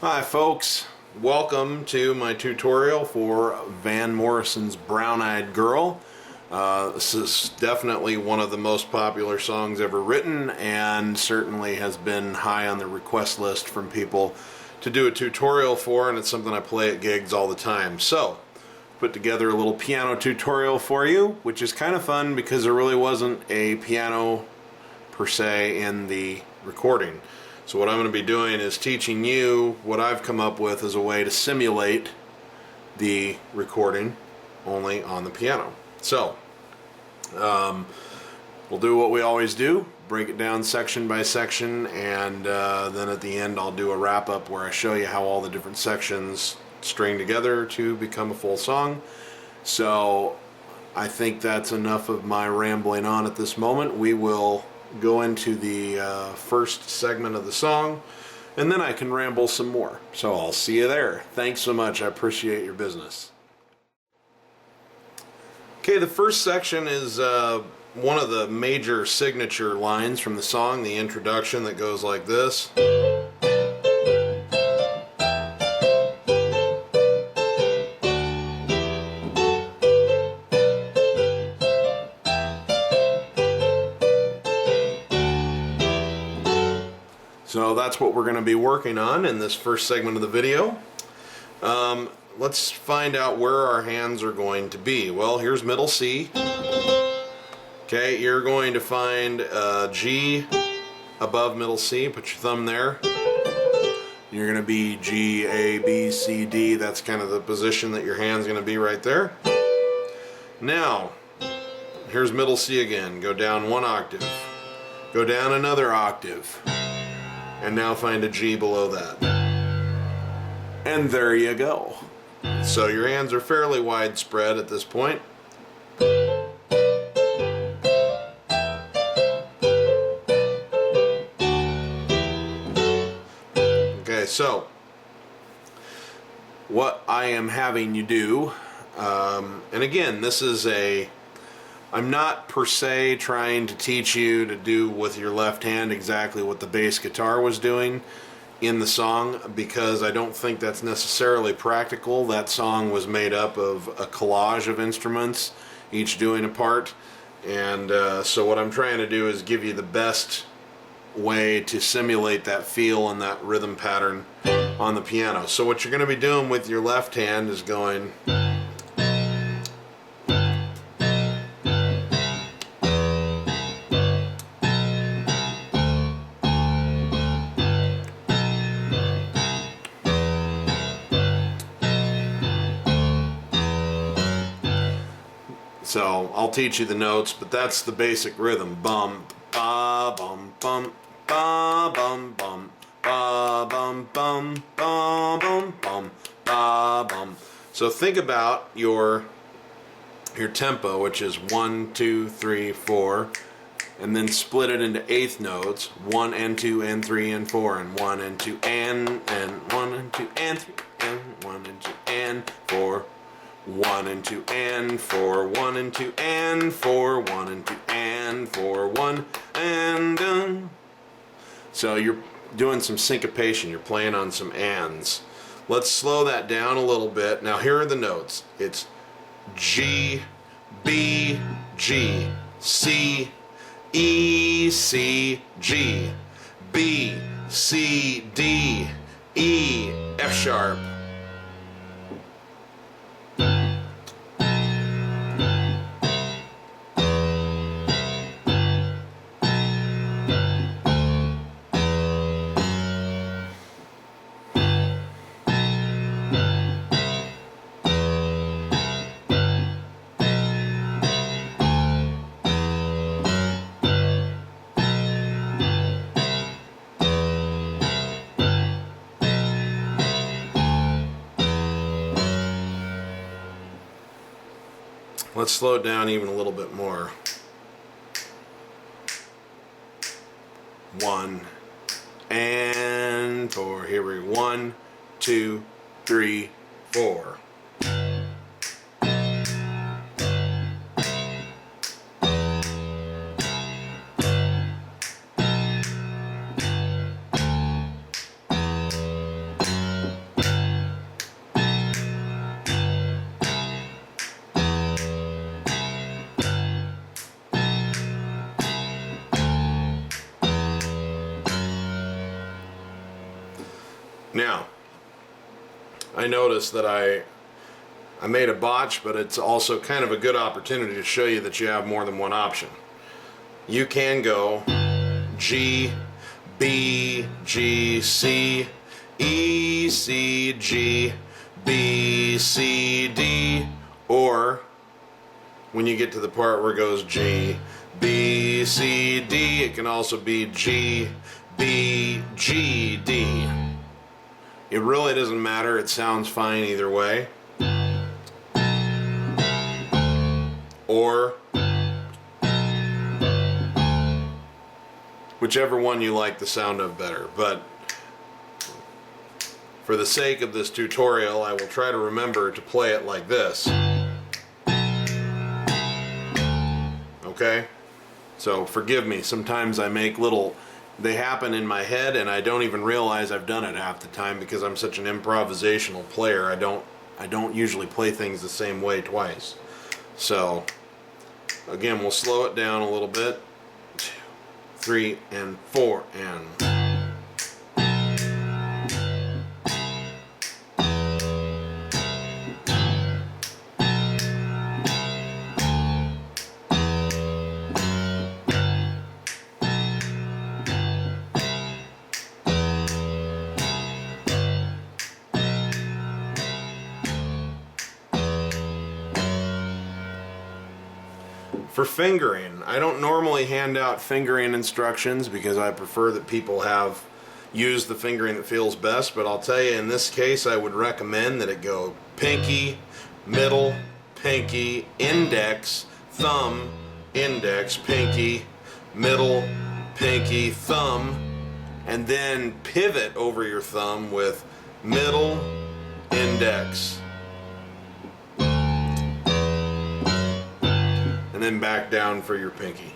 Hi folks, welcome to my tutorial for Van Morrison's Brown Eyed Girl. This is definitely one of the most popular songs ever written and certainly has been high on the request list from people to do a tutorial for, and it's something I play at gigs all the time. So, put together a little piano tutorial for you, which is kind of fun because there really wasn't a piano per se in the recording. So what I'm going to be doing is teaching you what I've come up with as a way to simulate the recording only on the piano. So we'll do what we always do, break it down section by section, and then at the end I'll do a wrap-up where I show you how all the different sections string together to become a full song. So I think that's enough of my rambling on at this moment. We will go into the first segment of the song, and then I can ramble some more. So I'll see you there. Thanks so much. I appreciate your business. Okay, the first section is one of the major signature lines from the song, the introduction, that goes like this. So that's what we're going to be working on in this first segment of the video. Let's find out where our hands are going to be. Well, here's middle C. Okay, you're going to find G above middle C. Put your thumb there. You're going to be G, A, B, C, D. That's kind of the position that your hand's going to be right there. Now, here's middle C again. Go down one octave. Go down another octave. And now find a G below that. And there you go. So your hands are fairly widespread at this point. Okay, so what I am having you do, and again, this is I'm not per se trying to teach you to do with your left hand exactly what the bass guitar was doing in the song, because I don't think that's necessarily practical. That song was made up of a collage of instruments, each doing a part, and so what I'm trying to do is give you the best way to simulate that feel and that rhythm pattern on the piano. So what you're going to be doing with your left hand is going... So I'll teach you the notes, but that's the basic rhythm. Bum, ba, bum, bum, ba, bum, bum, ba, bum, bum, ba, bum, bum, ba, bum. So think about your tempo, which is 1, 2, 3, 4, and then split it into eighth notes: 1 and 2 and 3 and 4, and 1 and 2 and 1 and 2 and 3 and 1 and 2 and 4. 1 and 2 and 4, 1 and 2 and 4, 1 and 2 and 4, 1 and So you're doing some syncopation, you're playing on some ands. Let's slow that down a little bit. Now here are the notes. It's G, B, G, C, E, C, G, B, C, D, E, F sharp. Let's slow it down even a little bit more. 1 and 4. Here we go. 1, 2, 3, 4. I noticed that I made a botch, but it's also kind of a good opportunity to show you that you have more than one option. You can go G, B, G, C, E, C, G, B, C, D, or when you get to the part where it goes G, B, C, D, it can also be G, B, G, D. It really doesn't matter, it sounds fine either way. Or whichever one you like the sound of better. But for the sake of this tutorial, I will try to remember to play it like this. Okay? So forgive me, sometimes I make they happen in my head and I don't even realize I've done it half the time because I'm such an improvisational player. I don't usually play things the same way twice. So again, we'll slow it down a little bit. 2, 3, and 4, and for fingering, I don't normally hand out fingering instructions because I prefer that people use the fingering that feels best, but I'll tell you in this case I would recommend that it go pinky, middle, pinky, index, thumb, index, pinky, middle, pinky, thumb, and then pivot over your thumb with middle, index, and then back down for your pinky.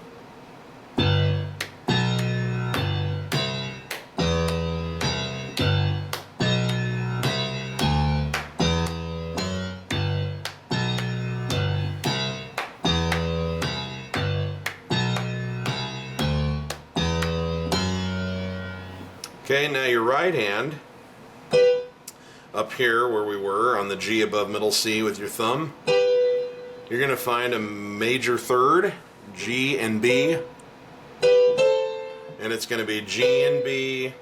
Okay, now your right hand, up here where we were on the G above middle C with your thumb, you're going to find a major third, G and B, and it's going to be G and B,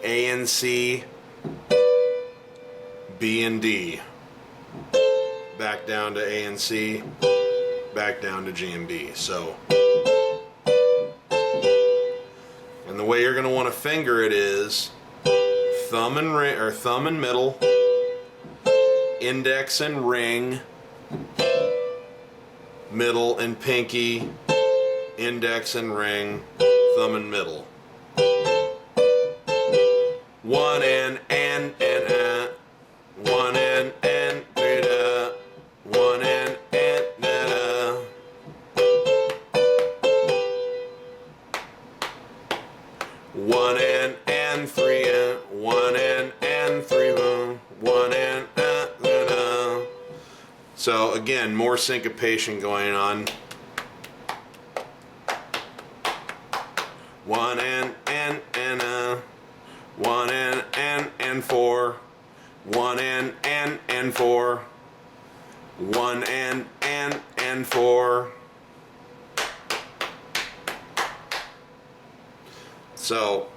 A and C, B and D, back down to A and C, back down to G and B. So, and the way you're going to want to finger it is thumb and ring, or thumb and middle, index and ring, middle and pinky, index and ring, thumb and middle. One and one and da, one and da. One and three and one and three, one and da. So again, more syncopation going on. One and one and four, one and four, one and four. So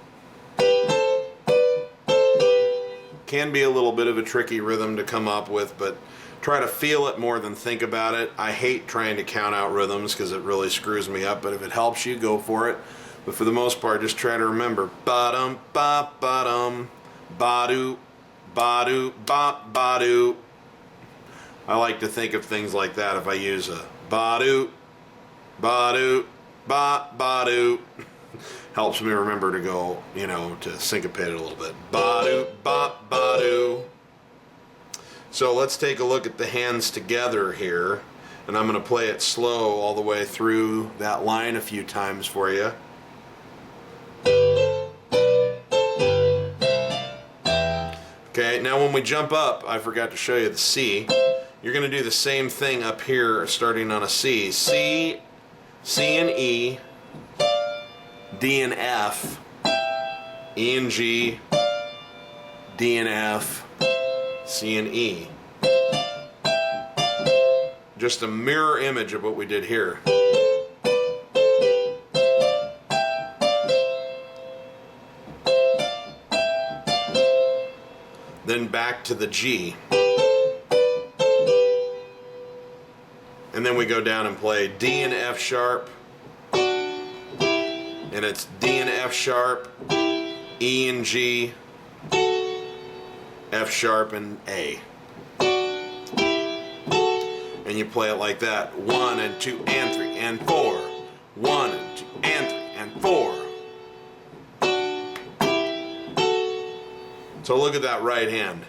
can be a little bit of a tricky rhythm to come up with, but try to feel it more than think about it. I hate trying to count out rhythms because it really screws me up, but if it helps you, go for it. But for the most part, just try to remember ba-dum, ba-ba-dum, ba-doo, ba-doo, ba-ba-doo. I like to think of things like that if I use a ba-doo, ba-doo, ba-ba-doo. Helps me remember to go, to syncopate it a little bit. Ba-doo, ba-ba-doo. So let's take a look at the hands together here, and I'm going to play it slow all the way through that line a few times for you. Okay, now when we jump up, I forgot to show you the C. You're going to do the same thing up here starting on a C. C, C and E, D and F, E and G, D and F, C and E. Just a mirror image of what we did here. Then back to the G. And then we go down and play D and F sharp. And it's D and F sharp, E and G, F sharp and A. And you play it like that. 1 and 2 and 3 and 4. 1 and 2 and 3 and 4. So look at that right hand.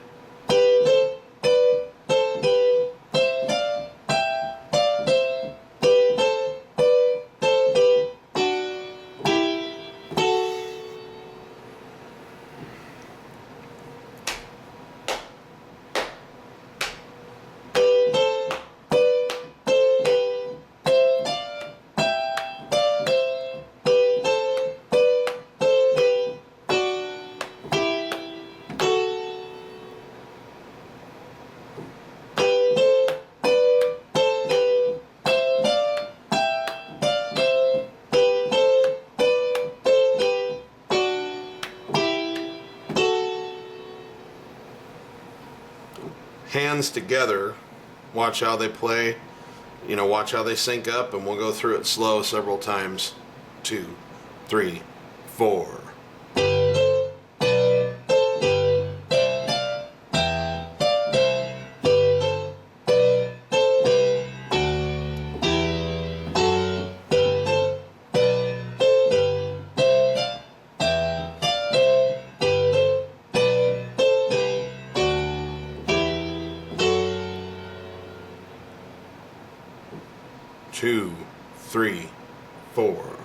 Hands together, watch how they play, watch how they sync up, and we'll go through it slow several times. 2, 3, 4. 2, 3, 4.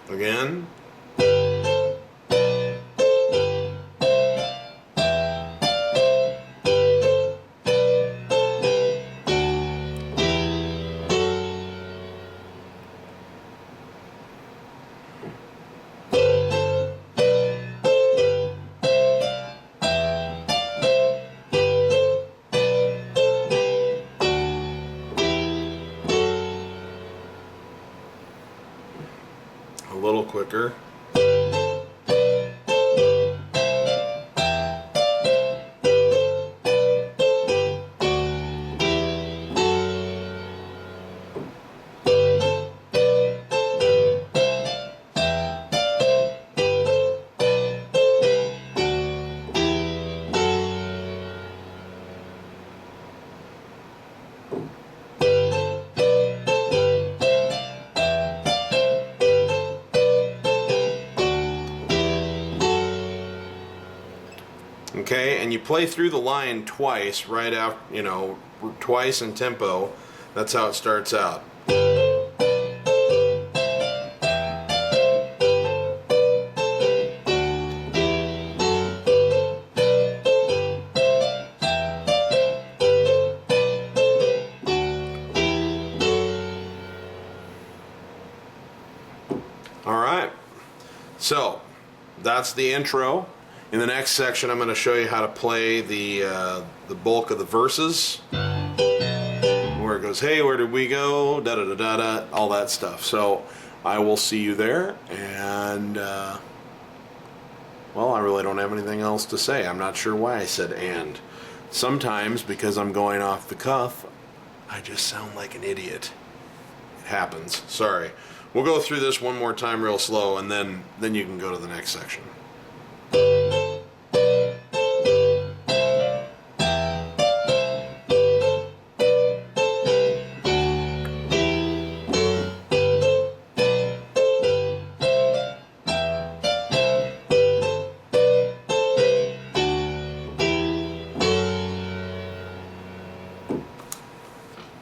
Again. A little quicker. Okay, and you play through the line twice, right after, twice in tempo. That's how it starts out. All right, so that's the intro. In the next section, I'm going to show you how to play the bulk of the verses, where it goes, hey, where did we go, da da da da da, all that stuff. So I will see you there, and well, I really don't have anything else to say. I'm not sure why I said and. Sometimes, because I'm going off the cuff, I just sound like an idiot. It happens. Sorry. We'll go through this one more time real slow, and then you can go to the next section.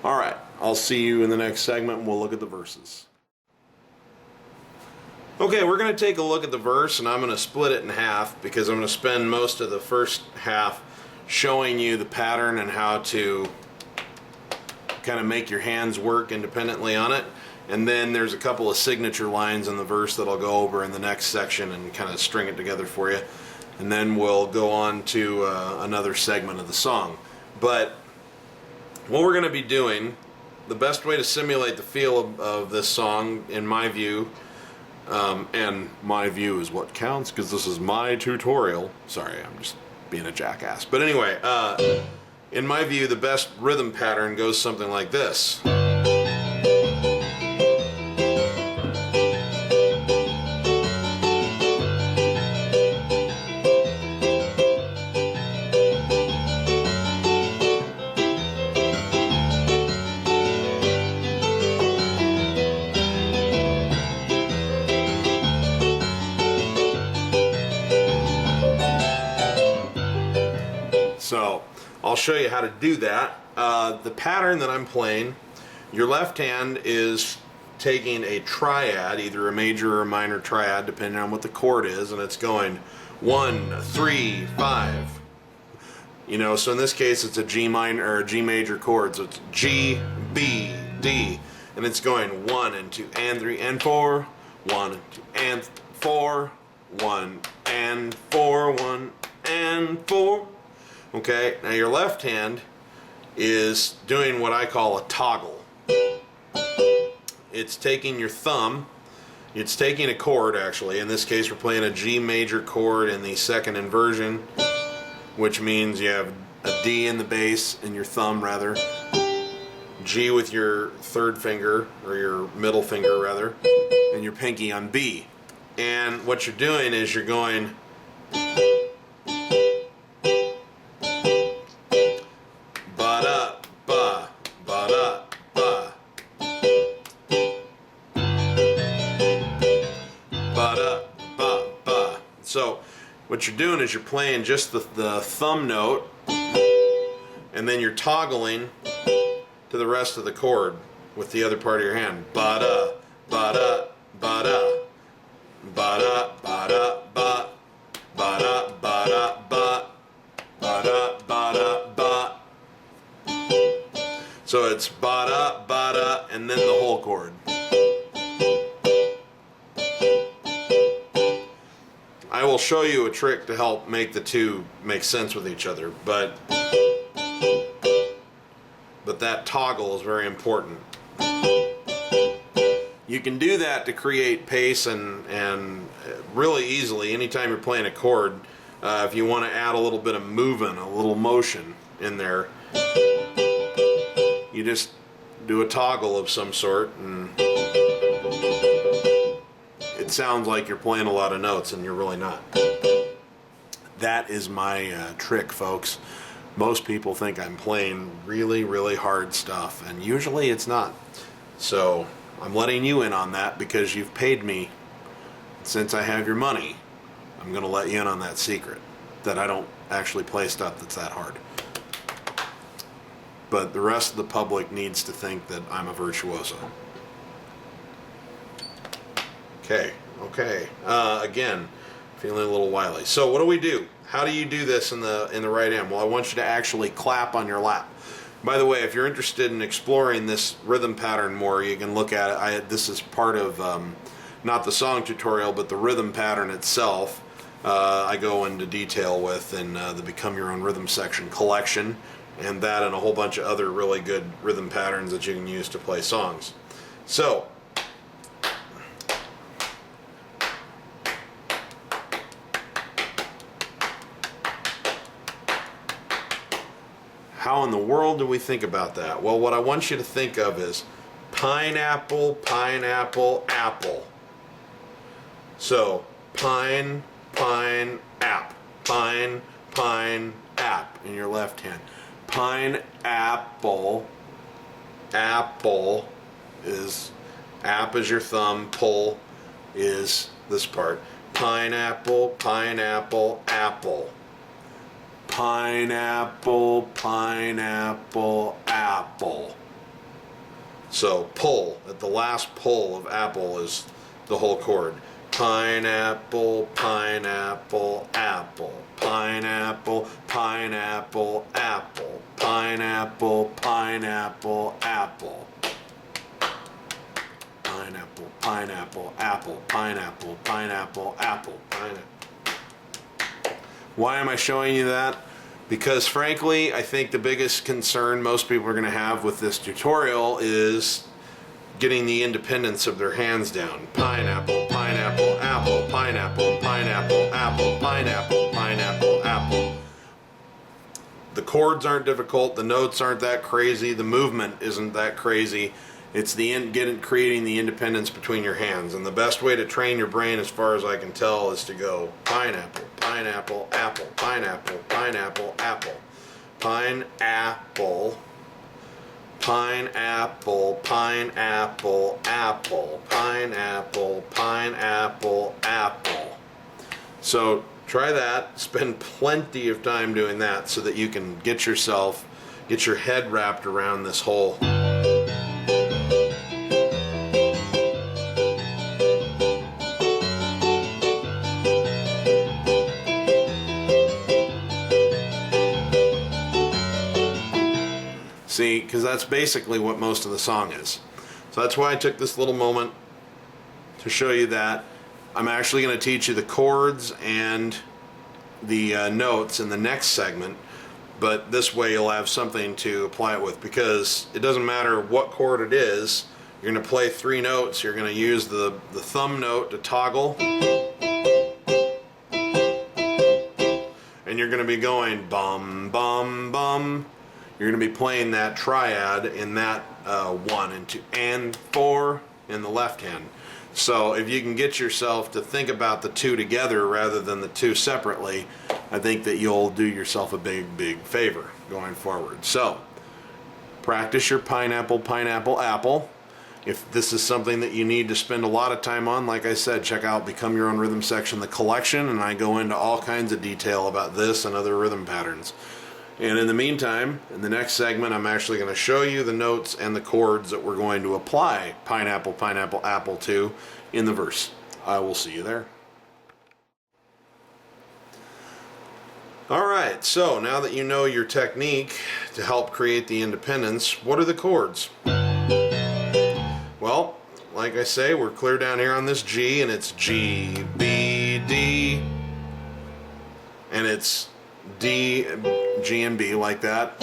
All right, I'll see you in the next segment, and we'll look at the verses. Okay, we're going to take a look at the verse, and I'm going to split it in half because I'm going to spend most of the first half showing you the pattern and how to kind of make your hands work independently on it. And then there's a couple of signature lines in the verse that I'll go over in the next section and kind of string it together for you. And then we'll go on to another segment of the song. But what we're going to be doing, the best way to simulate the feel of this song, in my view, and my view is what counts because this is my tutorial. Sorry, I'm just being a jackass. But anyway, in my view, the best rhythm pattern goes something like this. So I'll show you how to do that. The pattern that I'm playing, your left hand is taking a triad, either a major or a minor triad, depending on what the chord is, and it's going 1, 3, 5. You know, so in this case it's a G minor or a G major chord, so it's G, B, D, and it's going 1 and 2 and 3 and 4, 1 and 2 and 4, 1 and 4, 1 and 4. Okay, now your left hand is doing what I call a toggle. It's taking your thumb, it's taking a chord actually. In this case we're playing a G major chord in the second inversion, which means you have a D in the bass, in your thumb rather, G with your third finger, or your middle finger rather, and your pinky on B. And what you're doing is you're going so what you're doing is you're playing just the thumb note, and then you're toggling to the rest of the chord with the other part of your hand. Ba-da, ba-da, ba-da, ba-da, ba-da, ba, ba-da, ba-da, ba, ba-da, ba-da, ba. So it's ba-da, ba-da, and then the whole chord. I will show you a trick to help make the two make sense with each other, but that toggle is very important. You can do that to create pace and really easily anytime you're playing a chord. If you want to add a little bit of movement, a little motion in there, you just do a toggle of some sort, and it sounds like you're playing a lot of notes and you're really not. That is my trick, folks. Most people think I'm playing really, really hard stuff, and usually it's not. So I'm letting you in on that because you've paid me. Since I have your money, I'm going to let you in on that secret, that I don't actually play stuff that's that hard. But the rest of the public needs to think that I'm a virtuoso. Okay. Again, feeling a little wily. So what do we do? How do you do this in the right hand? Well, I want you to actually clap on your lap. By the way, if you're interested in exploring this rhythm pattern more, you can look at it. This is part of not the song tutorial, but the rhythm pattern itself. I go into detail with in the Become Your Own Rhythm section collection, and that and a whole bunch of other really good rhythm patterns that you can use to play songs. So how in the world do we think about that? Well, what I want you to think of is pineapple, pineapple, apple. So pine, pine, app. Pine, pine, app in your left hand. Pineapple, apple is, app is your thumb, pull is this part. Pineapple, pineapple, apple. Pineapple, pineapple, apple. So pull, at the last pull of apple is the whole chord. Pineapple, pineapple, apple. pineapple, pineapple, apple, pineapple, pineapple, apple. Pineapple, pineapple, apple, pineapple, pineapple, apple, pineapple. Why am I showing you that? Because frankly, I think the biggest concern most people are going to have with this tutorial is getting the independence of their hands down. Pineapple, pineapple, apple, pineapple, pineapple, apple, pineapple, pineapple, apple. The chords aren't difficult, the notes aren't that crazy, the movement isn't that crazy. It's creating the independence between your hands. And the best way to train your brain, as far as I can tell, is to go pineapple, pineapple, apple, pineapple, pineapple, apple, pineapple, pineapple, pineapple, apple, pineapple, pineapple, apple. So try that. Spend plenty of time doing that so that you can get your head wrapped around this whole. See, because that's basically what most of the song is. So that's why I took this little moment to show you that. I'm actually going to teach you the chords and the notes in the next segment, but this way you'll have something to apply it with, because it doesn't matter what chord it is. You're going to play 3 notes. You're going to use the thumb note to toggle, and you're going to be going bum, bum, bum. You're going to be playing that triad in that 1 and 2 and 4 in the left hand. So if you can get yourself to think about the 2 together rather than the 2 separately, I think that you'll do yourself a big, big favor going forward. So practice your pineapple, pineapple, apple. If this is something that you need to spend a lot of time on, like I said, check out Become Your Own Rhythm section, the collection, and I go into all kinds of detail about this and other rhythm patterns. And in the meantime, in the next segment, I'm actually going to show you the notes and the chords that we're going to apply pineapple, pineapple, apple to in the verse. I will see you there. Alright, so now that you know your technique to help create the independence, what are the chords? Well, like I say, we're clear down here on this G, and it's G, B, D, and it's D, G, and B, like that.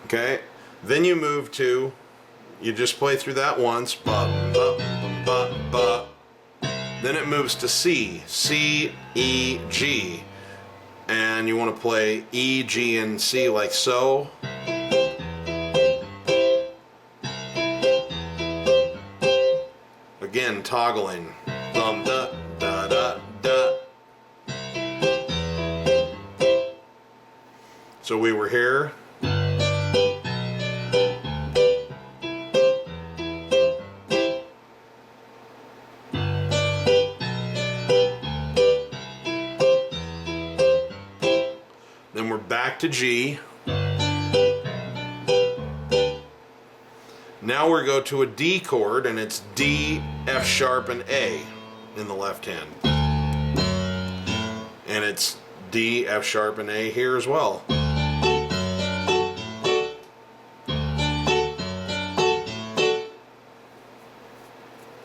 Okay, then you move to, you just play through that once, ba, ba, ba, ba, ba. Then it moves to C, C, E, G. And you want to play E, G, and C like so. Again, toggling. Dum, da, da, da, da. So we were here. Then we're back to G. Now we go to a D chord, and it's D, F sharp, and A in the left hand. And it's D, F sharp, and A here as well.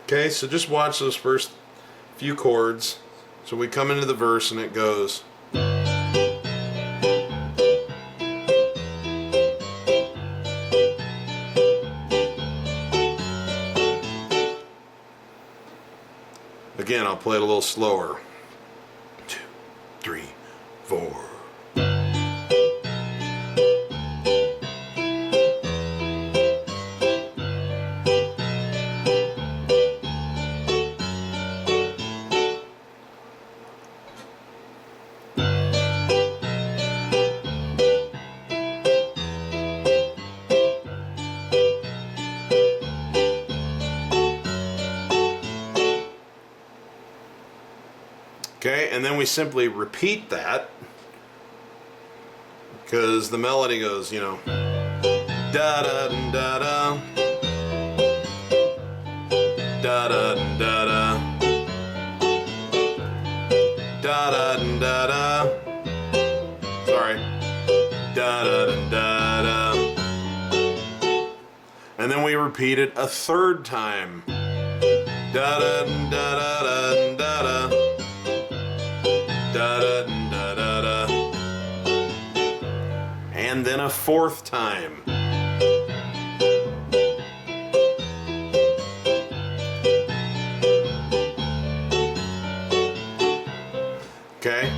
Okay, so just watch those first few chords. So we come into the verse and it goes. Again, I'll play it a little slower. 2, 3, 4. Okay, and then we simply repeat that. because the melody goes, you know, da da da da da da da da da da da da. Sorry, da da da da. And then we repeat it a third time. Da da da da da da da da da da da. And then a fourth time. Okay?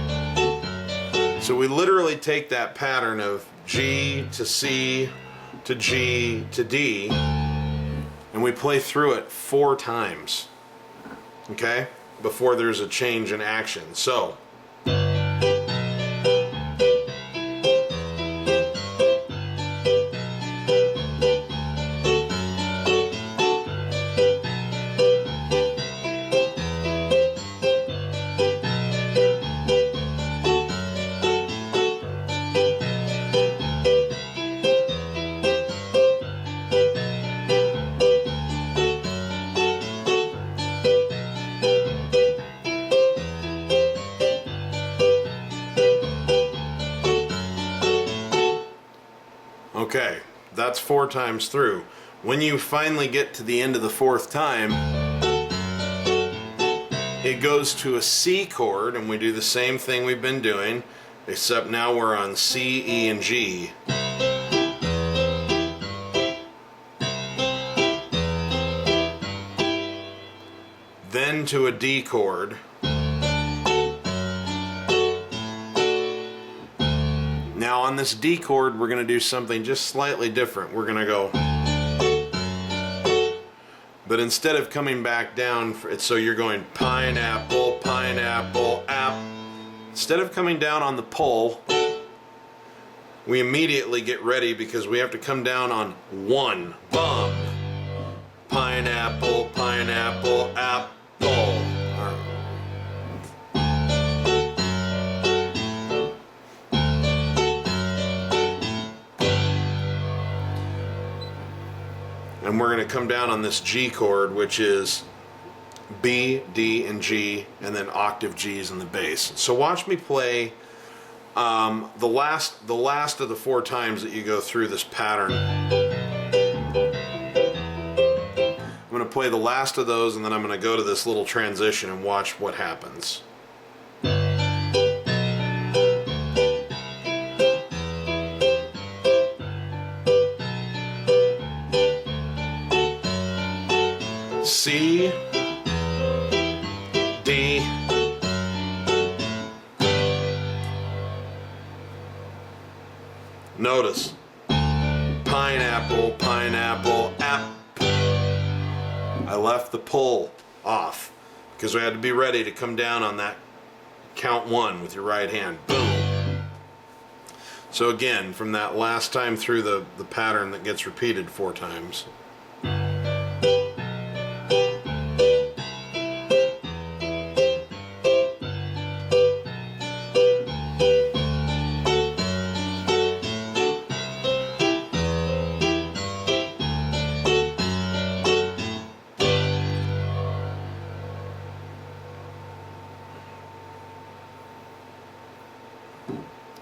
So we literally take that pattern of G to C to G to D, and we play through it 4 times. Okay? Before there's a change in action. So okay, that's 4 times through. When you finally get to the end of the 4th time, it goes to a C chord, and we do the same thing we've been doing, except now we're on C, E, and G. Then to a D chord. Now on this D chord, we're going to do something just slightly different. We're going to go, but instead of coming back down, so you're going pineapple, pineapple, app. Instead of coming down on the pull, we immediately get ready because we have to come down on 1, bum, pineapple, pineapple, apple. And we're going to come down on this G chord, which is B, D, and G, and then octave G's in the bass. So watch me play the last of the 4 times that you go through this pattern. I'm going to play the last of those, and then I'm going to go to this little transition and watch what happens. C, D, notice, pineapple, pineapple, app. I left the pull off because we had to be ready to come down on that count 1 with your right hand. Boom. So again, from that last time through the pattern that gets repeated 4 times.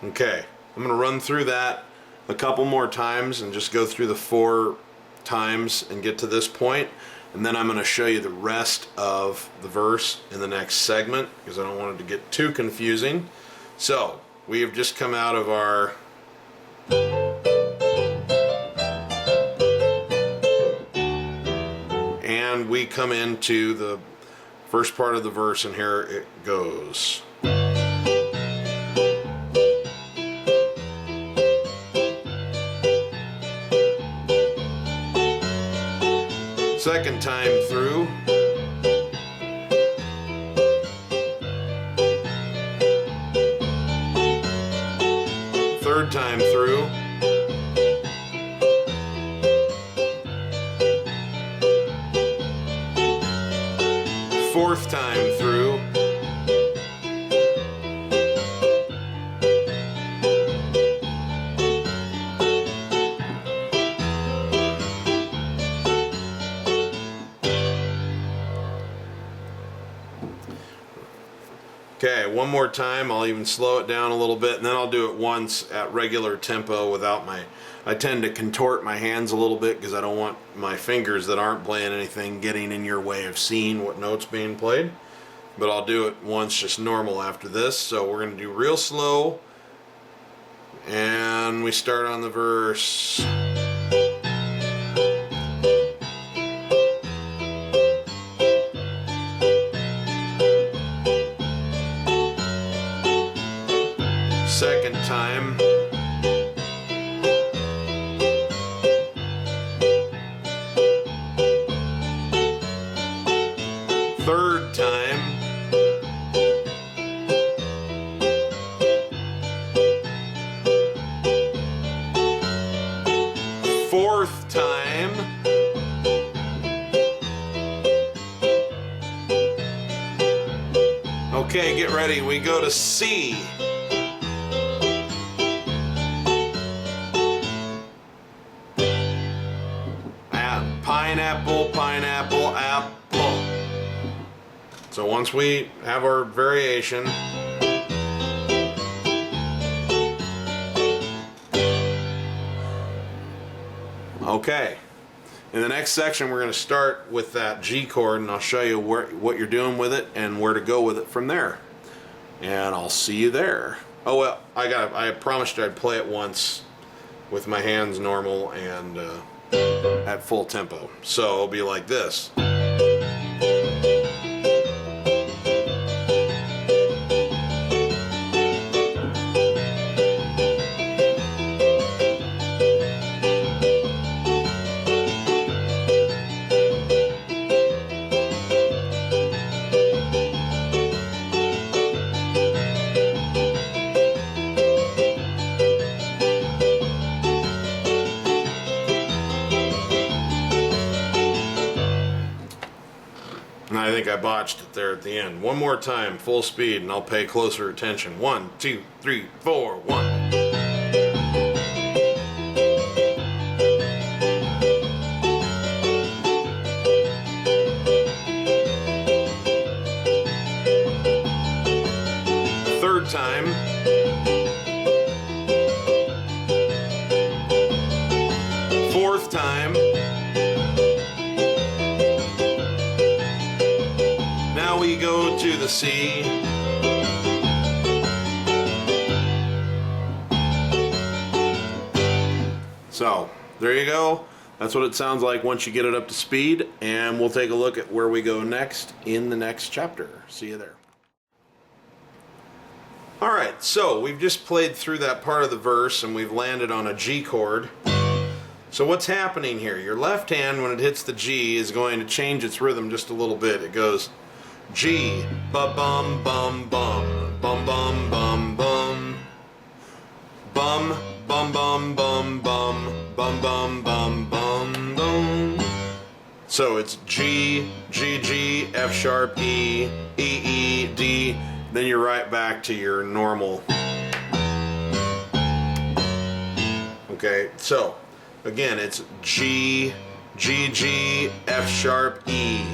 Okay, I'm going to run through that a couple more times and just go through the 4 times and get to this point, and then I'm going to show you the rest of the verse in the next segment because I don't want it to get too confusing. So, we have just come out of our and we come into the first part of the verse, and here it goes. Second time through. Third time through. Fourth time through. Okay, one more time. I'll even slow it down a little bit, and then I'll do it once at regular tempo without my... I tend to contort my hands a little bit because I don't want my fingers that aren't playing anything getting in your way of seeing what note's being played. But I'll do it once just normal after this. So we're going to do real slow, and we start on the verse. Second time. Third time. Fourth time. Okay, get ready. We go to C. Pineapple, pineapple, apple. So once we have our variation, okay. In the next section, we're going to start with that G chord, and I'll show you what you're doing with it and where to go with it from there. And I'll see you there. Oh well, I promised I'd play it once with my hands normal and at full tempo. So it'll be like this. And I think I botched it there at the end. One more time, full speed, and I'll pay closer attention. 1, 2, 3, 4, 1. Third time. Fourth time. Now we go to the C. So, there you go. That's what it sounds like once you get it up to speed, and we'll take a look at where we go next in the next chapter. See you there. Alright, so we've just played through that part of the verse, and we've landed on a G chord. So what's happening here? Your left hand, when it hits the G, is going to change its rhythm just a little bit. It goes G, ba-bum, bum, bum, bum, bum, bum, bum, bum, bum, bum, bum, bum, bum, bum, bum, bum, bum. So it's G, G, G, F sharp, E, E, E, D. Then you're right back to your normal. Okay, so again, it's G, G, G, F sharp, E,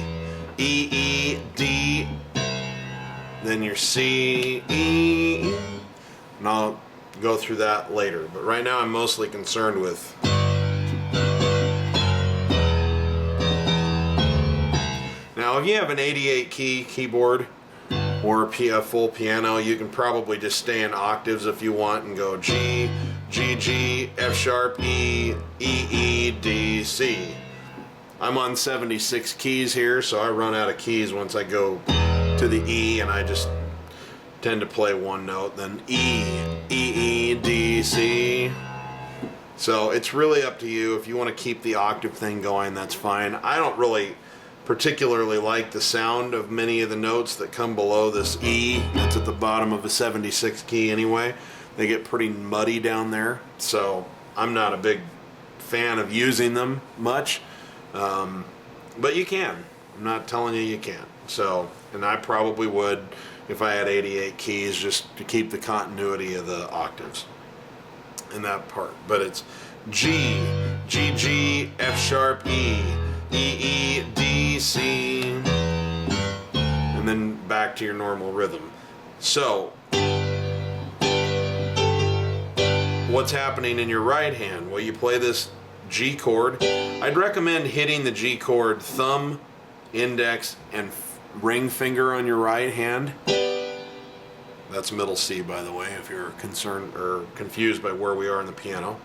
E, E, D, then your C, E, and I'll go through that later. But right now I'm mostly concerned with now if you have an 88 key keyboard or a full piano, you can probably just stay in octaves if you want and go G, G, G, F sharp, E, E, E, D, C. I'm on 76 keys here, so I run out of keys once I go to the E, and I just tend to play one note, then E, E, E, D, C. So it's really up to you. If you want to keep the octave thing going, that's fine. I don't really particularly like the sound of many of the notes that come below this E that's at the bottom of a 76 key anyway. They get pretty muddy down there, so I'm not a big fan of using them much. But you can. I'm not telling you you can't. So, and I probably would if I had 88 keys just to keep the continuity of the octaves in that part. But it's G, G, G, F sharp, E, E, E, D, C, and then back to your normal rhythm. So, what's happening in your right hand? Well, you play this G chord. I'd recommend hitting the G chord thumb, index, and ring finger on your right hand. That's middle C, by the way, if you're concerned or confused by where we are in the piano.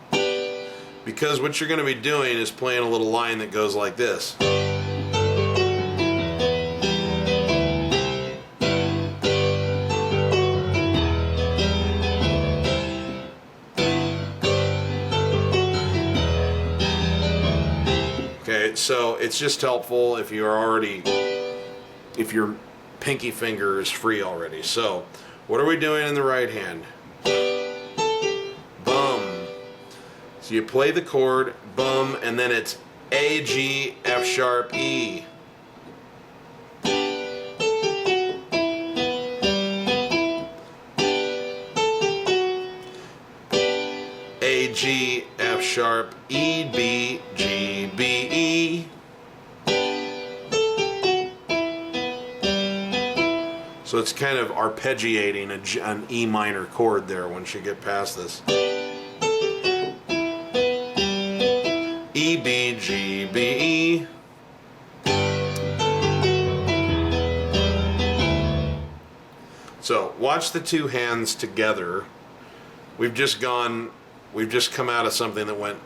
Because what you're going to be doing is playing a little line that goes like this. Okay, so it's just helpful if you're already, if your pinky finger is free already. So, what are we doing in the right hand? Bum. So you play the chord, bum, and then it's A, G, F sharp, E. A, G, F sharp, E, B, G, B, E. So it's kind of arpeggiating an E minor chord there once you get past this. E, B, G, B, E. So watch the two hands together. We've just come out of something that went.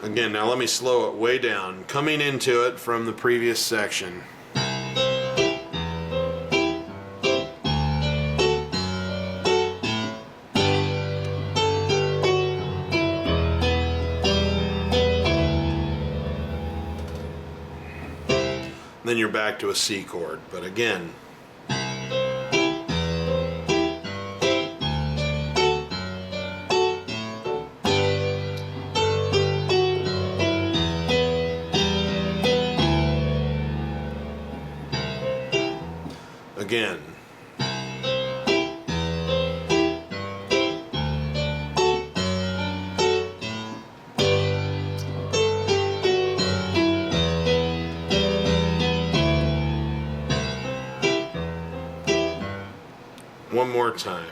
Again, now let me slow it way down. Coming into it from the previous section. Then you're back to a C chord, but again. Again. One more time.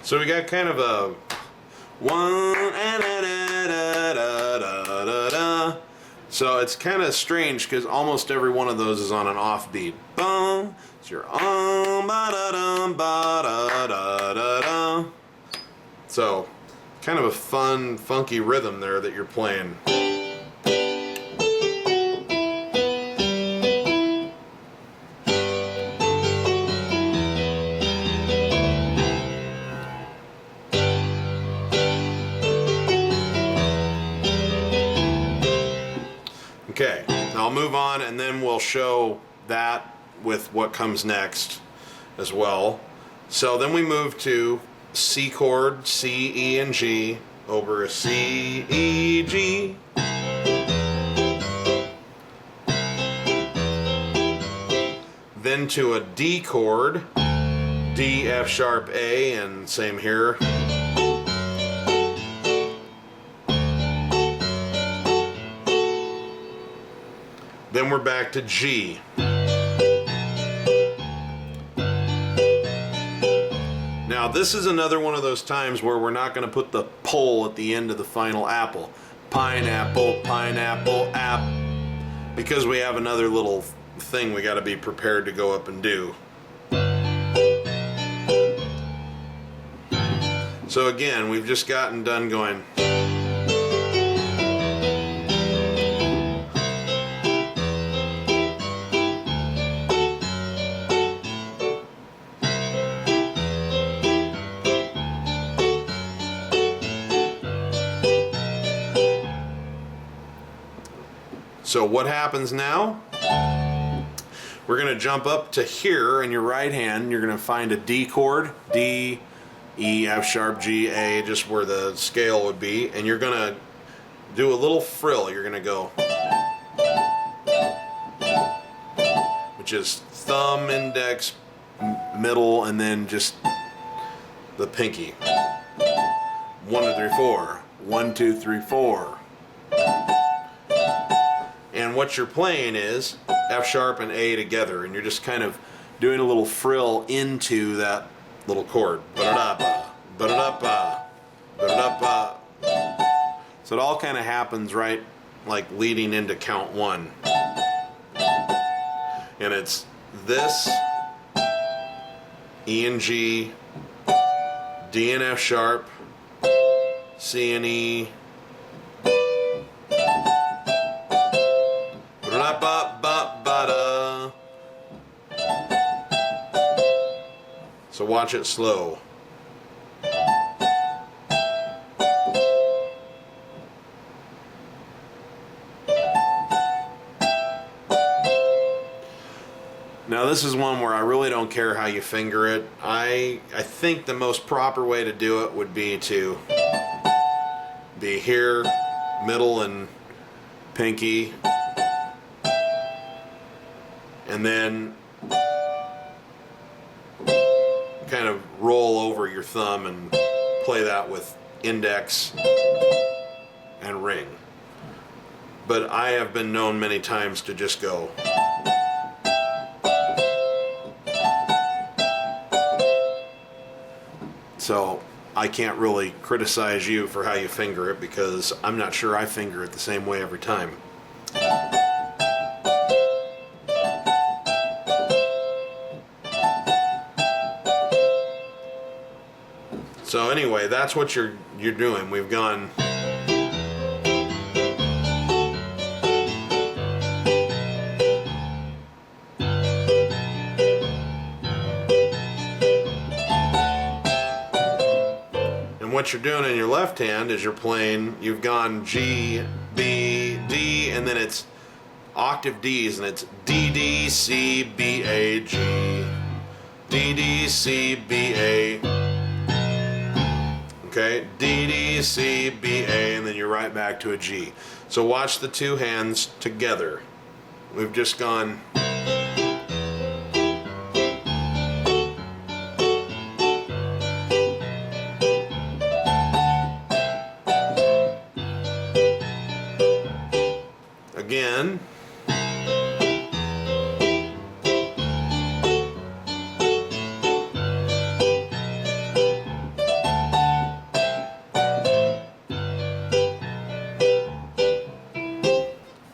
So we got kind of a one, so it's kind of strange because almost every one of those is on an offbeat. Boom, it's your ba-da-dum, so kind of a fun, funky rhythm there that you're playing. Okay, I'll move on and then we'll show that with what comes next as well. So then we move to C chord, C, E, and G over a C, E, G. Then to a D chord, D, F sharp, A, and same here. Then we're back to G. Now this is another one of those times where we're not going to put the pull at the end of the final apple. Pineapple, pineapple, app. Because we have another little thing we got to be prepared to go up and do. So again, we've just gotten done going. So what happens now? We're going to jump up to here in your right hand. You're going to find a D chord, D, E, F sharp, G, A, just where the scale would be. And you're going to do a little frill. You're going to go, which is thumb, index, middle, and then just the pinky. 1, 2, 3, 4. 1, 2, 3, 4. And what you're playing is F sharp and A together, and you're just kind of doing a little frill into that little chord. Ba-da-da-ba, ba-da-da-ba, ba-da-da-ba. So it all kind of happens right like leading into count 1. And it's this, E and G, D and F sharp, C and E, ba-da-ba-ba-ba-da. So watch it slow. Now this is one where I really don't care how you finger it. I think the most proper way to do it would be to be here, middle and pinky, and then kind of roll over your thumb and play that with index and ring. But I have been known many times to just go. So I can't really criticize you for how you finger it, because I'm not sure I finger it the same way every time. So anyway, that's what you're doing. We've gone. What you're doing in your left hand is you're playing, you've gone G, B, D, and then it's octave Ds, and it's D, D, C, B, A, G, D, D, C, B, A, okay, D, D, C, B, A, and then you're right back to a G. So watch the two hands together. We've just gone. Again.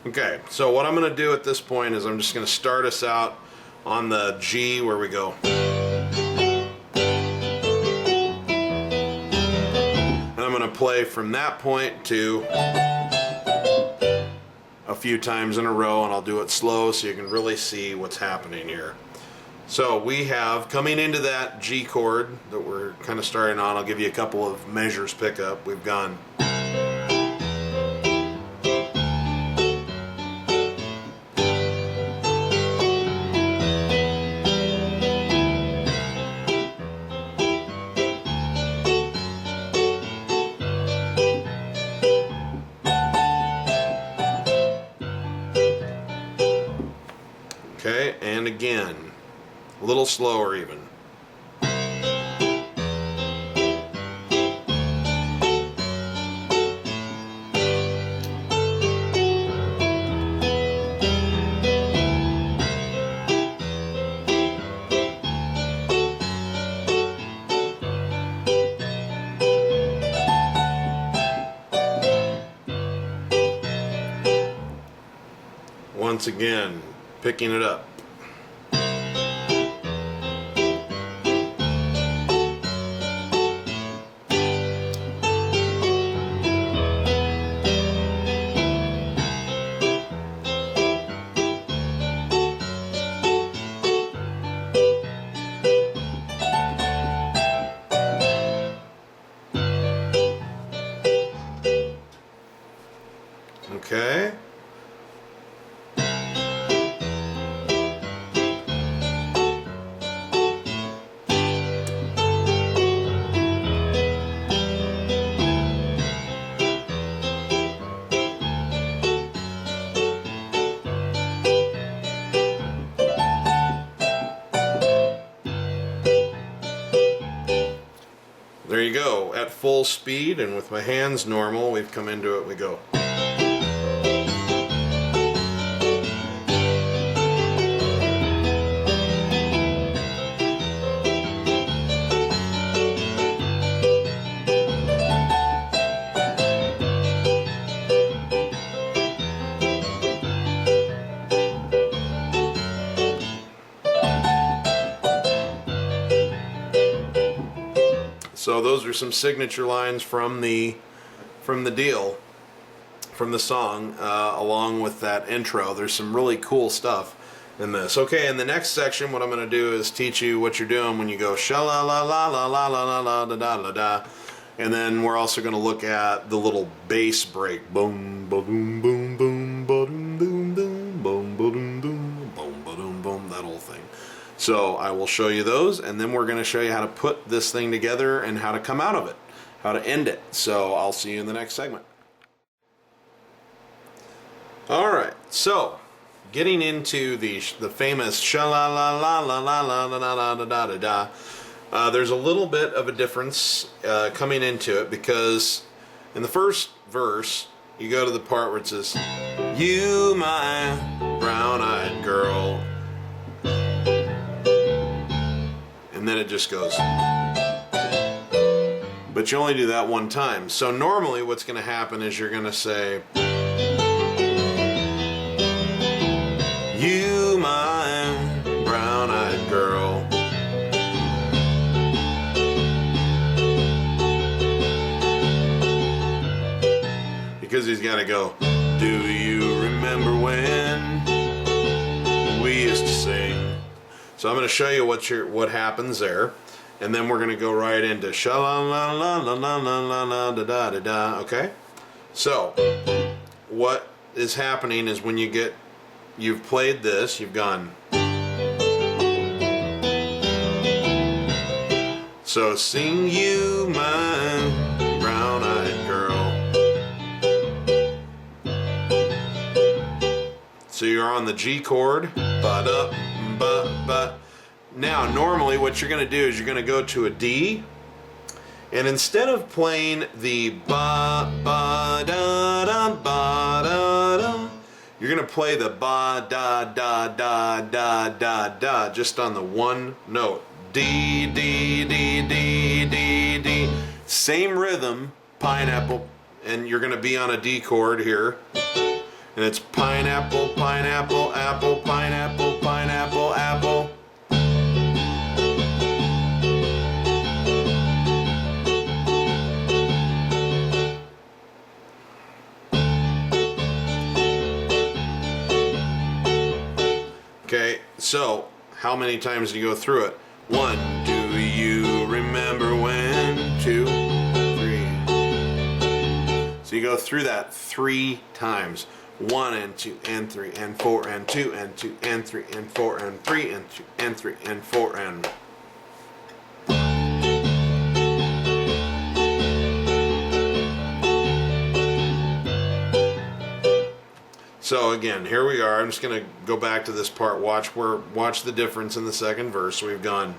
Okay, so what I'm going to do at this point is I'm just going to start us out on the G where we go. And I'm going to play from that point to a few times in a row, and I'll do it slow so you can really see what's happening here. So we have, coming into that G chord that we're kind of starting on, I'll give you a couple of measures pickup. We've gone. Okay, and again, a little slower even. Once again, picking it up. Okay. full speed, and with my hands normal, we've come into it, we go. So those are some signature lines from the deal, from the song, along with that intro. There's some really cool stuff in this. Okay, in the next section, what I'm going to do is teach you what you're doing when you go sha la la la la la la la la da da da da, and then we're also going to look at the little bass break. Boom, boom, boom, boom, boom, boom, boom, boom, boom, boom, boom, boom, boom, that whole thing. So I will show you those, and then we're going to show you how to put this thing together and how to come out of it, how to end it. So I'll see you in the next segment. Alright, so getting into the famous sha la la la la la la la la da da da da, there's a little bit of a difference coming into it, because in the first verse you go to the part where it says, "You my brown-eyed girl," and then it just goes. But you only do that one time. So normally what's going to happen is you're going to say, "You my brown-eyed girl." Because he's got to go, "Do you remember when we used to sing?" So I'm going to show you what happens there, and then we're going to go right into sha la la la la la la la la da da da da. Okay? So what is happening is when you've played this, you've gone. So sing you my brown-eyed girl. So you're on the G chord, ba-da, ba. Now normally what you're going to do is you're going to go to a D, and instead of playing the ba ba da da ba da da, you're going to play the ba da da da da da da just on the one note. D D D D D D. Same rhythm, pineapple, and you're going to be on a D chord here. And it's pineapple, pineapple, apple, pineapple, pineapple, apple. Okay, so how many times do you go through it? 1, do you remember when? 2, 3. So you go through that 3 times. 1 and 2 and 3 and 4 and 2 and 2 and 3 and 4 and 3 and 2 and 3 and 4 and. So again, here we are. I'm just going to go back to this part. Watch the difference in the second verse. We've gone.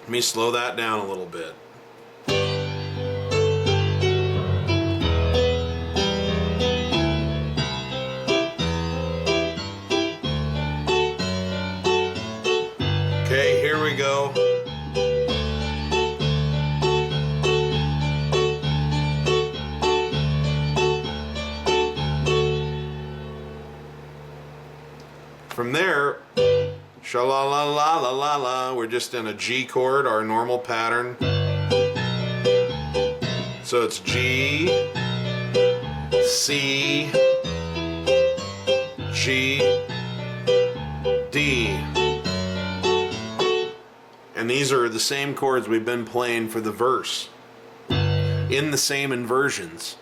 Let me slow that down a little bit. Okay, here we go. From there, sha la la la la la la, we're just in a G chord, our normal pattern. So it's G, C, G, D. And these are the same chords we've been playing for the verse, in the same inversions.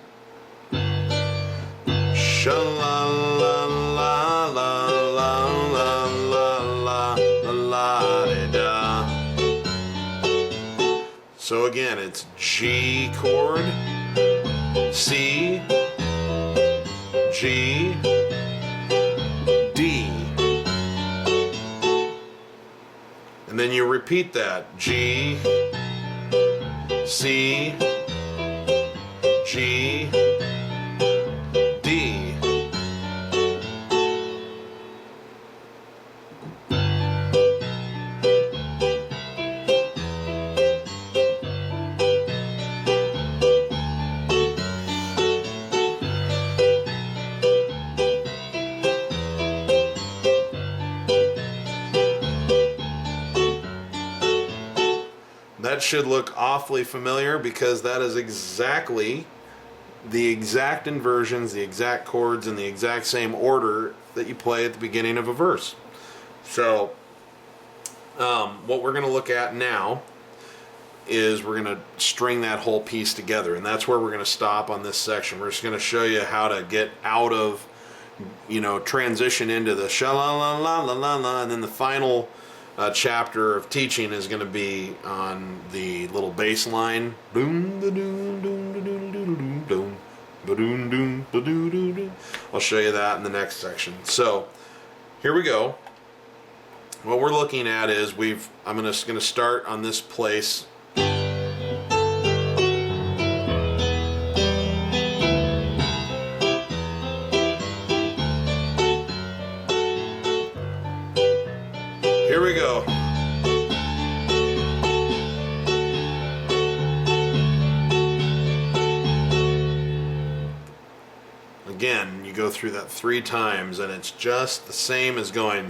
Sha la la la la la la la la la la da. So again, it's G chord, C, G, D. And then you repeat that. G, C, G, D. That should look awfully familiar because that is exactly the exact inversions, the exact chords, in the exact same order that you play at the beginning of a verse. So what we're going to look at now is we're going to string that whole piece together, and that's where we're going to stop on this section. We're just going to show you how to get out of, transition into the sha-la-la-la-la-la-la, and then the final chapter of teaching is going to be on the little bass line. I'll show you that in the next section. So here we go. What we're looking at is I'm just going to start on this place. Here we go. Again, you go through that 3 times and it's just the same as going,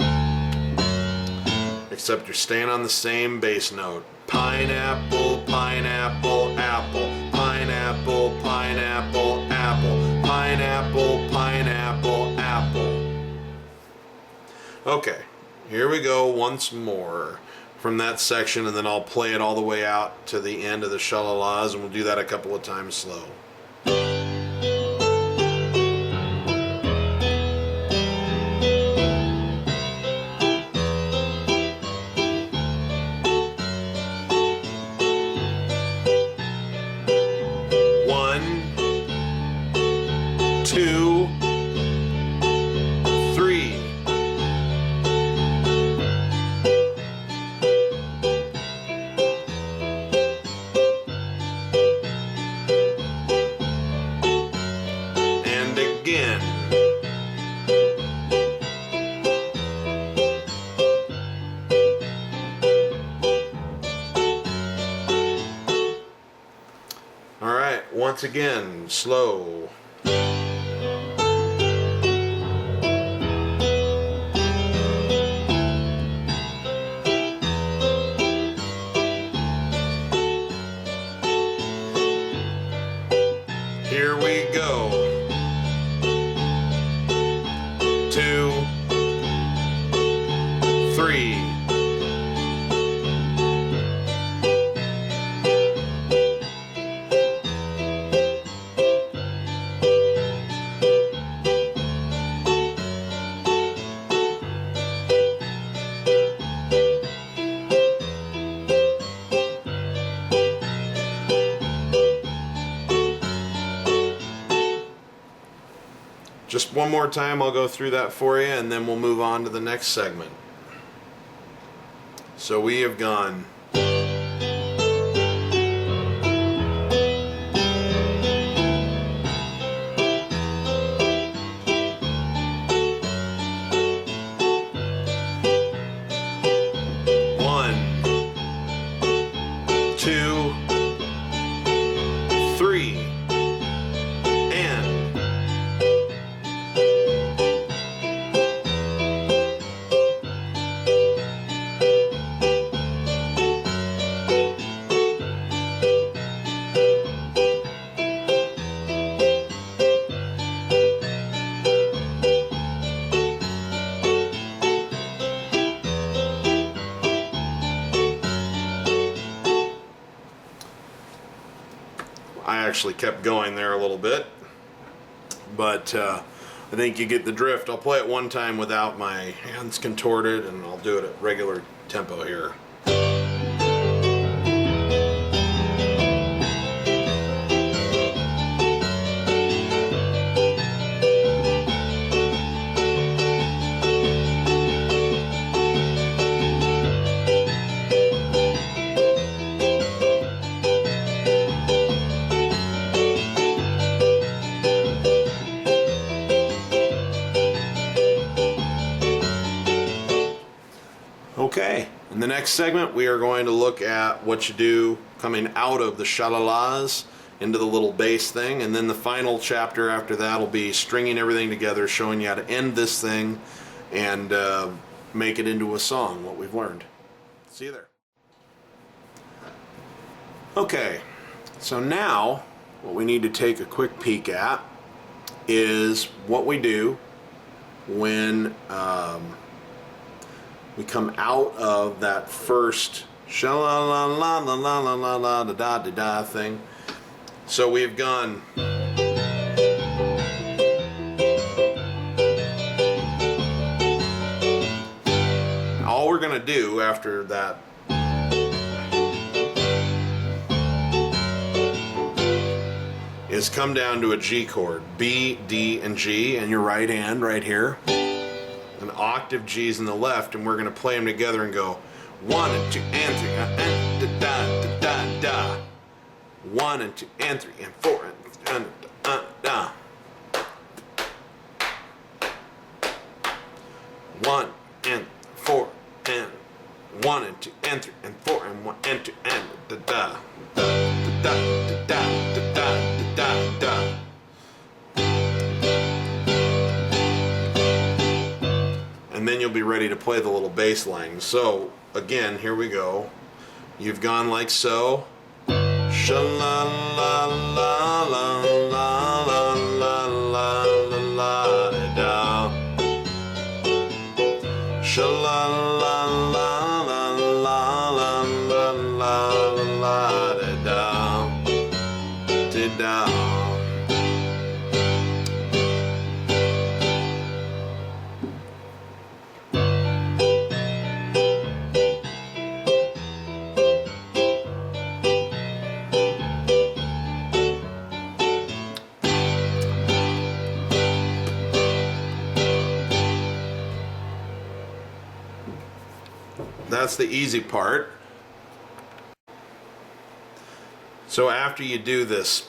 except you're staying on the same bass note. Pineapple, pineapple, apple. Pineapple, pineapple, apple. Pineapple, pineapple, apple. Okay. Here we go once more from that section, and then I'll play it all the way out to the end of the sha-la-las, and we'll do that a couple of times slow. One, two, three. Again. All right, once again, slow. Here we go. 2, 3. Just one more time, I'll go through that for you, and then we'll move on to the next segment. So we have gone. One, 2, 3. I actually kept going there a little bit, but I think you get the drift. I'll play it one time without my hands contorted, and I'll do it at regular tempo here. Next segment, we are going to look at what you do coming out of the shalalas into the little bass thing, and then the final chapter after that will be stringing everything together, showing you how to end this thing and make it into a song, what we've learned. See you there. Okay, so now what we need to take a quick peek at is what we do when we come out of that first sha-la-la-la-la-la-la-la-da-da-da-da thing. So we've gone all we're going to do after that is come down to a G chord, B, D, and G, and your right hand right here. An octave G's in the left, and we're going to play them together and go 1 and 2 and 3 and da da da da da. 1 and 2 and 3 and 4 and da da. 1 and 4 and 1 and 2 and 3 and 4 and 1 and 2 and da da da da da da da da da. And then you'll be ready to play the little bass line. So again, here we go. You've gone like so. Sha-la-la-la-la-la-la-la-la-la-da. Sha-la-la-la-la-la-la-la-la-da. That's the easy part. So after you do this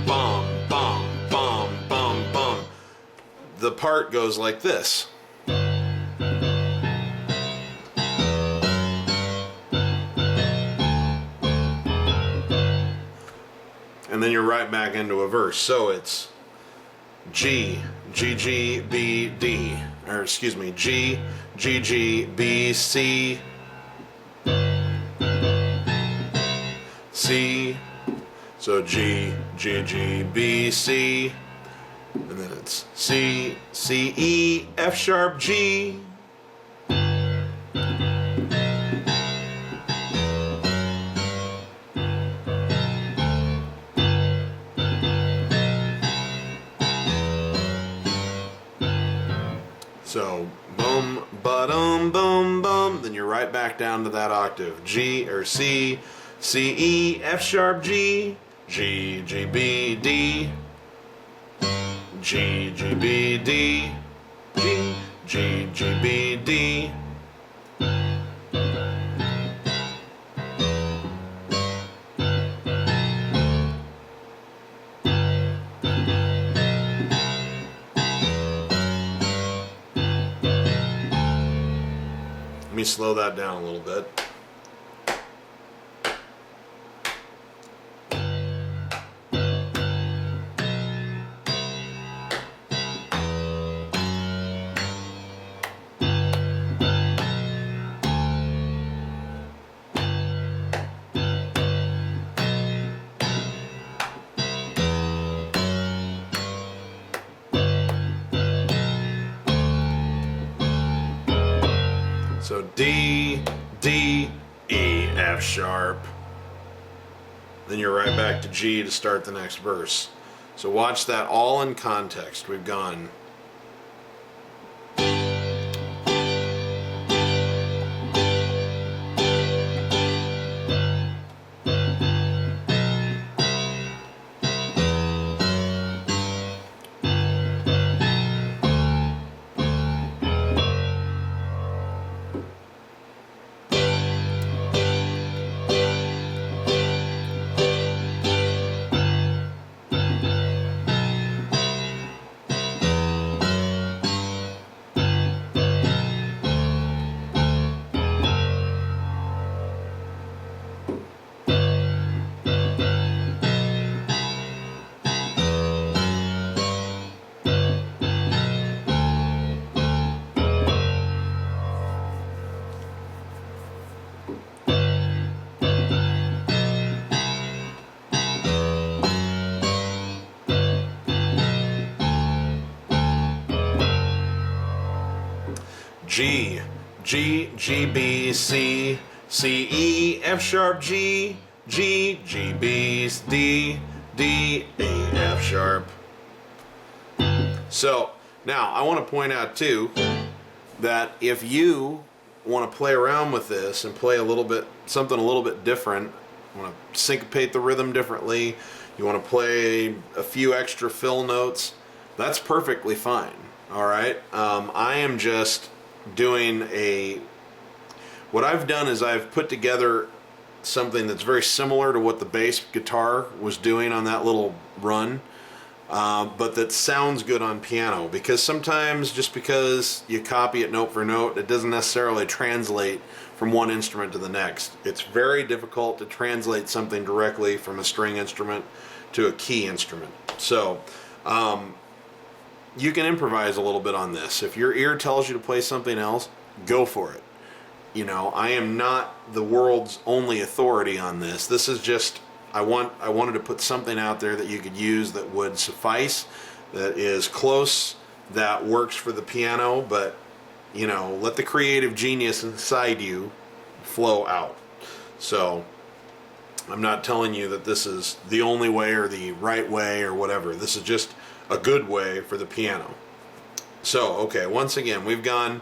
bum, bum, bum, bum, bum, the part goes like this. And then you're right back into a verse. So it's G, G, G, B, D. Or excuse me, G, G, G, B, C, C. So G, G, G, B, C. And then it's C, C, E, F sharp, G. So boom, ba-dum, boom, boom. Then you're right back down to that octave. G or C, C, E, F sharp, G, G, G, B, D, G, G, B, D, G, G, G, B, D. Let me slow that down a little bit. So D, D, E, F sharp. Then you're right back to G to start the next verse. So watch that all in context. We've gone G, G, G, B, C, C, E, F sharp, G, G, G, B, D, D, A, F sharp. So now I want to point out too that if you want to play around with this and play a little bit, something a little bit different, you want to syncopate the rhythm differently, you want to play a few extra fill notes, that's perfectly fine. All right. I am just doing what I've done is I've put together something that's very similar to what the bass guitar was doing on that little run, but that sounds good on piano, because sometimes just because you copy it note for note, it doesn't necessarily translate from one instrument to the next. It's very difficult to translate something directly from a string instrument to a key instrument. So you can improvise a little bit on this. If your ear tells you to play something else, go for it. You know, I am not the world's only authority on this. This is just, I wanted to put something out there that you could use that would suffice, that is close, that works for the piano, but, you know, let the creative genius inside you flow out. So I'm not telling you that this is the only way or the right way or whatever. This is just a good way for the piano. So, okay, once again, we've gone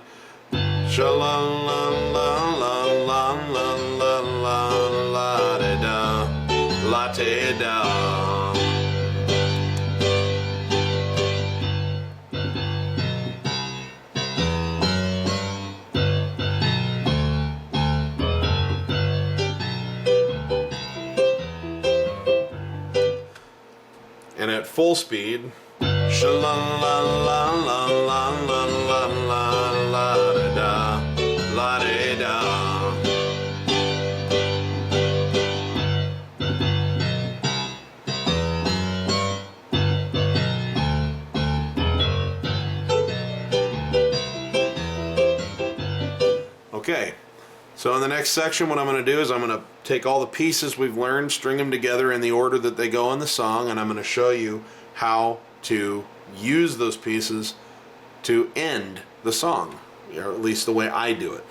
sha-la-la-la-la-la-la-la-la-da-da, la-te-da. And at full speed, sha-la-la-la-la-la-la-la-la-da-da, la-da-da. Okay, so in the next section what I'm going to do is I'm going to take all the pieces we've learned, string them together in the order that they go in the song, and I'm going to show you how to use those pieces to end the song, or at least the way I do it.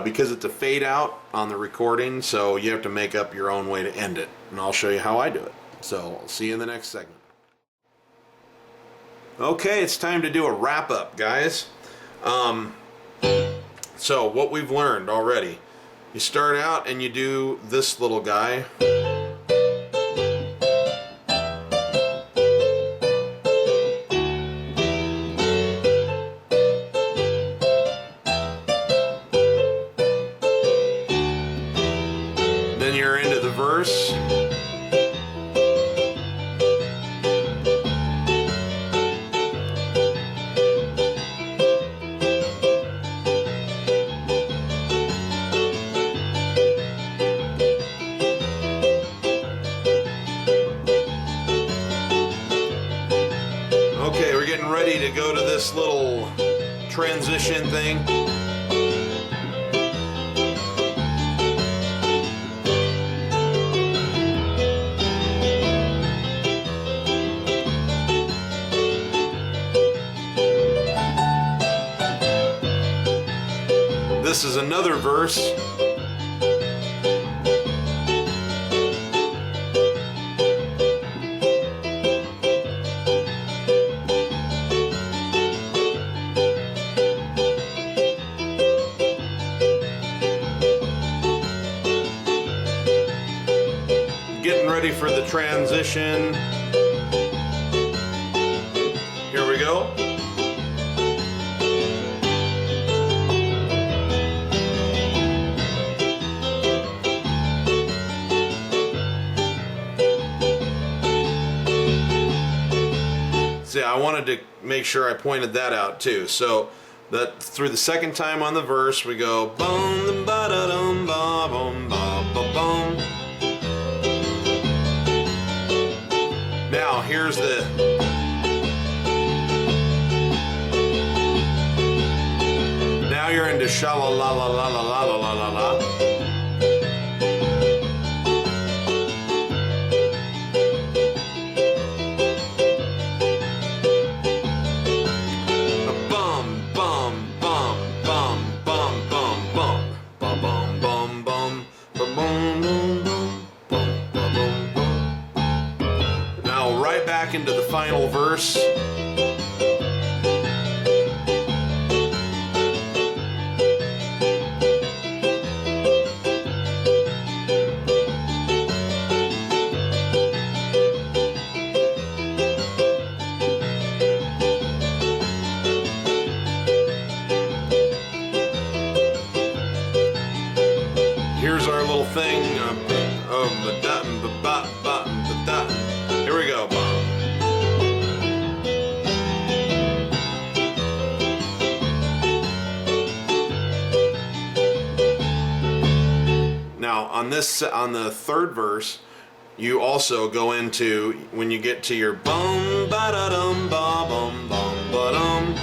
Because it's a fade out on the recording, so you have to make up your own way to end it, and I'll show you how I do it. So I'll see you in the next segment. Okay, it's time to do a wrap up, guys. So what we've learned already, you start out and you do this little guy. Then you're into the verse. Okay, we're getting ready to go to this little transition thing. This is another verse. Getting ready for the transition. Here we go. See, I wanted to make sure I pointed that out too. So that through the second time on the verse we go bum ba da dum ba bum ba ba bum. here's the... Now you're into sha-la-la-la-la-la-la-la-la-la. Now right back into the final verse. Here's our little thing. Here we go. Now on the third verse, you also go into, when you get to your bum ba da dum ba bum bum ba dum.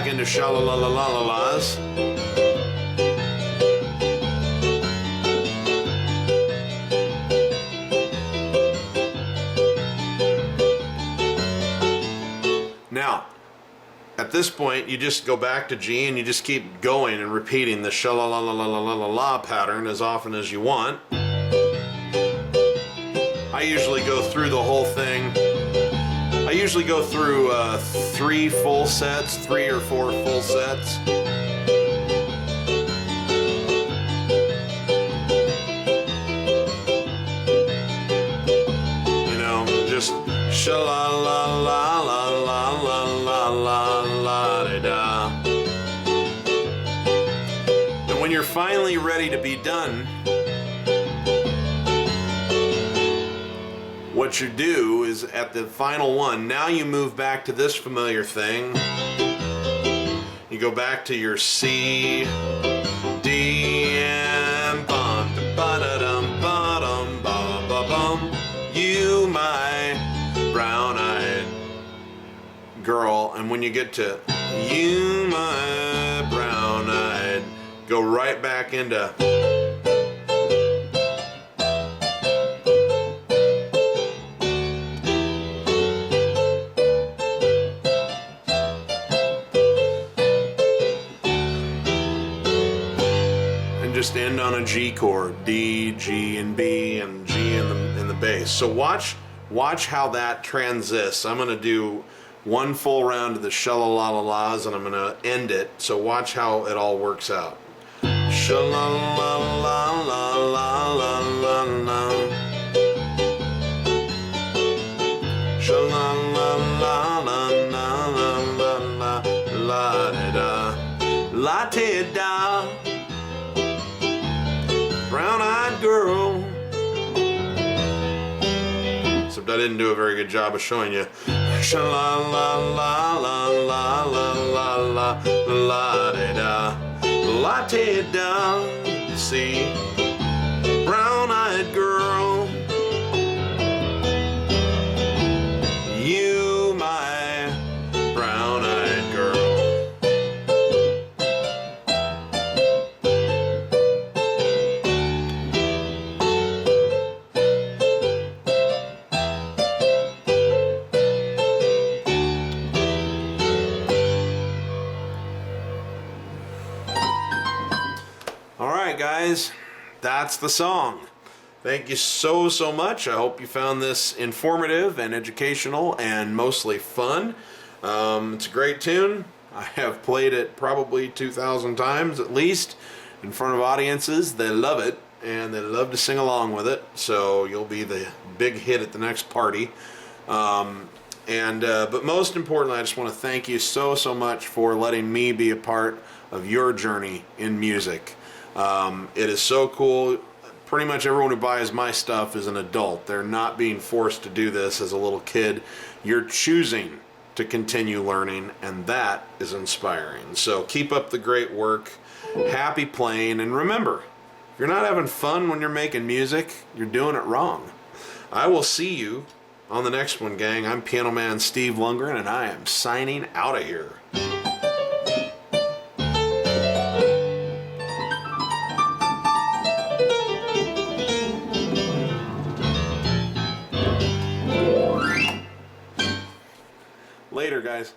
Into sha-la-la-la-la-la-las. Now, at this point, you just go back to G and you just keep going and repeating the sha-la-la-la-la-la-la pattern as often as you want. I usually go through the whole thing. I usually go through 3 full sets, 3 or 4 full sets. You know, just sha-la-la-la-la-la-la-la-la-la-da. And when you're finally ready to be done, what you do is at the final one, now you move back to this familiar thing. You go back to your C, D, and bum, ba da dum, ba dum, ba ba bum. You, my brown-eyed girl, and when you get to you, my brown-eyed, go right back into. Just end on a G chord, D, G, and B, and G in the bass. So watch how that transits. I'm gonna do one full round of the sha-la-la-la-las, and I'm gonna end it. So watch how it all works out. Sha-la-la-la-la-la-la-la. Sha-la-la-la-la-la-la-la-da. La-te-da. Brown-eyed girl. Except I didn't do a very good job of showing you. Sha-la-la-la-la-la-la-la-la-la-da. La-te-da. See? Brown-eyed girl. You, my brown-eyed girl. Guys, that's the song. Thank you so much. I hope you found this informative and educational and mostly fun. It's a great tune. I have played it probably 2,000 times at least in front of audiences. They love it and they love to sing along with it, so you'll be the big hit at the next party. But most importantly, I just want to thank you so much for letting me be a part of your journey in music. It is so cool. Pretty much everyone who buys my stuff is an adult. They're not being forced to do this as a little kid. You're choosing to continue learning, and that is inspiring. So keep up the great work. Happy playing, and remember, if you're not having fun when you're making music, you're doing it wrong. I will see you on the next one, gang. I'm Piano Man Steve Lungrin, and I am signing out of here. Later, guys.